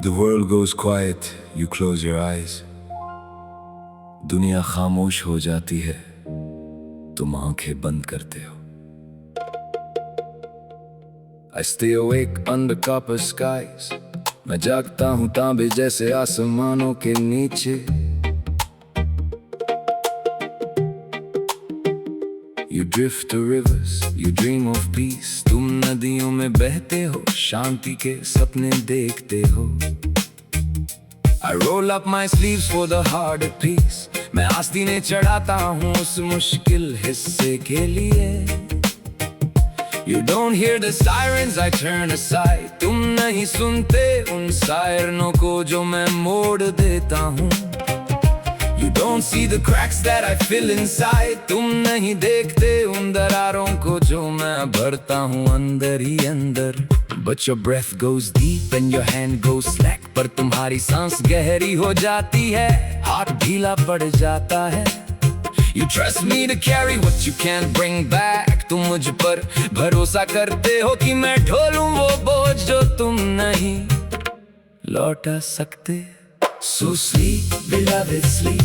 The world goes quiet, you close your eyes. दुनिया खामोश हो जाती है, तुम आंखें बंद करते हो. I stay awake under copper skies. मैं जागता हूँ तांबे जैसे आसमानों के नीचे. You drift to rivers, you dream of peace. तुम नदियों में बहते हो, शांति के सपने देखते हो. I roll up my sleeves for the harder piece. मैं आस्तीने चढ़ाता हूँ उस मुश्किल हिस्से के लिए. You don't hear the sirens, I turn aside. तुम नहीं सुनते उन सायरनों को जो मैं मोड़ देता हूँ. You don't see the cracks that I fill inside. तुम नहीं देखते उन दरारों को जो मैं भरता हूँ अंदर ही अंदर. But your breath goes deep and your hand goes slack. पर तुम्हारी सांस गहरी हो जाती है, हाथ ढीला पड़ जाता है. You trust me to carry what you can't bring back. तुम मुझ पर भरोसा करते हो कि मैं ढोलूं वो बोझ जो तुम नहीं लौटा सकते. So sleep, beloved, sleep.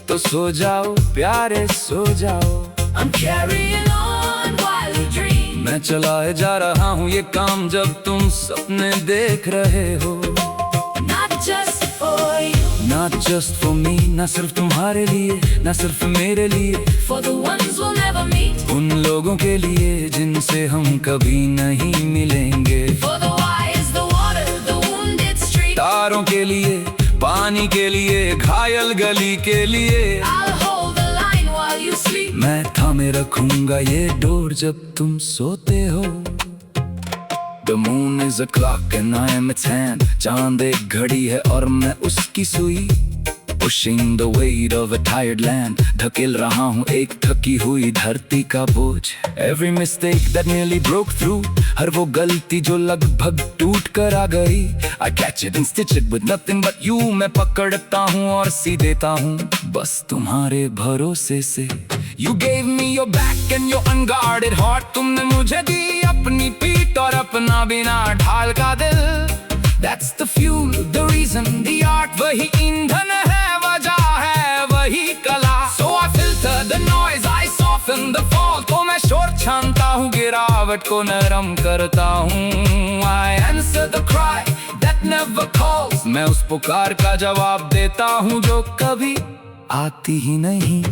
तो सो जाओ प्यारे सो जाओ. I'm carrying on while you dream. मैं चलाए जा रहा हूँ ये काम जब तुम सपने देख रहे हो. Not just for you, Not just for me. ना सिर्फ तुम्हारे लिए, ना सिर्फ मेरे लिए. for the ones we'll never meet. उन लोगों के लिए जिनसे हम कभी नहीं मिलेंगे. For the wise, the water, the wounded street. तारों के लिए, पानी के लिए, घायल गली के लिए. I'll hold the line while you sleep. मैं थामे रखूंगा ये डोर जब तुम सोते हो. The moon is a clock and I am its hand. चांद एक घड़ी है और मैं उसकी सुई. Pushing the weight of a tired land. धकेल रहा हूँ एक थकी हुई धरती का बोझ. Every mistake that nearly broke through. हर वो गलती जो लगभग टूट कर आ गई. I catch it and stitch it with nothing but you. मैं पकड़ता हूँ और सी देता हूँ बस तुम्हारे भरोसे से. You gave me your back and your unguarded heart. तुमने मुझे दी अपनी पीठ और अपना बिना ढाल का दिल. That's the fuel, the reason, the art. वही ईंधन है, वजह है, वही कला. So I filter the noise, I soften the fall. तो मैं शोर छानता हूँ, गिरावट को नरम करता हूँ. I answer the cry that never calls. मैं उस पुकार का जवाब देता हूँ जो कभी आती ही नहीं.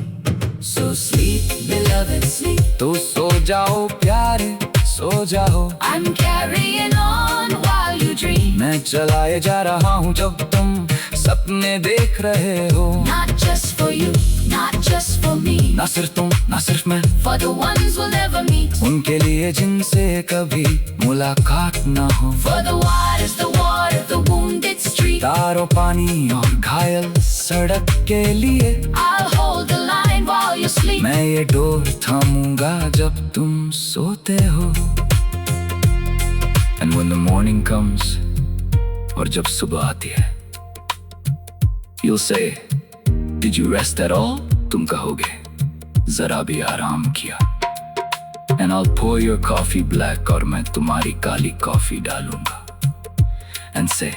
So sleep, beloved, sleep. तो सो जाओ प्यारे सो जाओ. I'm carrying on while you dream. मैं चलाए जा रहा हूँ जब तुम सपने देख रहे हो. Not just for you, not just for me. ना सिर्फ तुम, ना सिर्फ मैं. For the ones we'll never meet. उनके लिए जिनसे कभी मुलाकात ना हो. For the waters, the water, the wounded street. तारों पानी और घायल सड़क के लिए. I'll hold the line while you sleep. मैं ये डोर थामूंगा जब तुम सोते हो. And when the morning comes, और जब सुबह आती है, you'll say, did you rest at all? तुम कहोगे, जरा भी आराम किया. And I'll pour your coffee black और मैं तुम्हारी काली कॉफी डालूंगा. And say,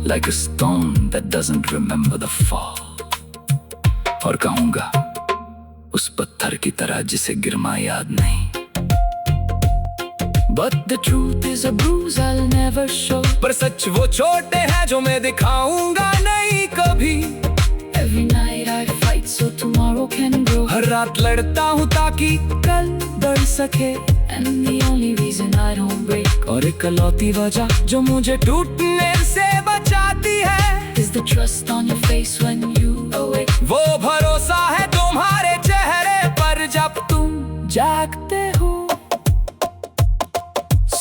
like a stone that doesn't remember the fall. और कहूंगा, उस पत्थर की तरह जिसे गिरमा याद नहीं. But the truth is a bruise I'll never show. पर सच वो छोटे हैं जो मैं दिखाऊंगा नहीं कभी. Every night I fight so tomorrow can grow. हर रात लड़ता हूँ ताकि कल बढ़ सके. And the only reason I don't break और इकलौती वजह जो मुझे टूटने से बचाती है is the trust on your face when you awake. वो भरोसा है तुम्हारे चेहरे पर जब तुम जागते हो.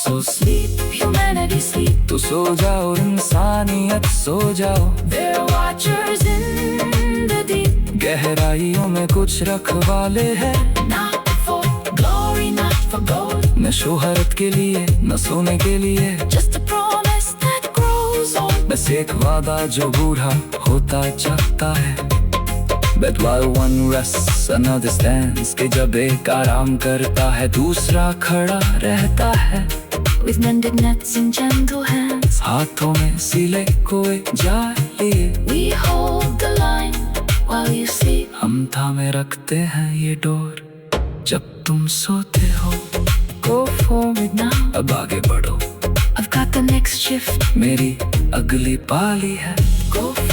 So sleep, humanity sleep. तो सो जाओ इंसानियत सो जाओ. There are watchers in the deep. गहराइयों में कुछ रखवाले हैं. Not for glory, not for gold. न शोहरत के लिए न सोने के लिए. Just a promise that grows old. बस एक वादा जो बूढ़ा होता जाता है. But while one rests, another stands. कि जब एक आराम करता है दूसरा खड़ा रहता है. With mended nets and gentle hands. हाथों में सिले कोए जाली, We hold the line while you sleep. हम थामे रखते हैं ये डोर जब तुम सोते हो। Go forward now, अब आगे बढ़ो, I've got the next shift. मेरी अगली पाली है। Go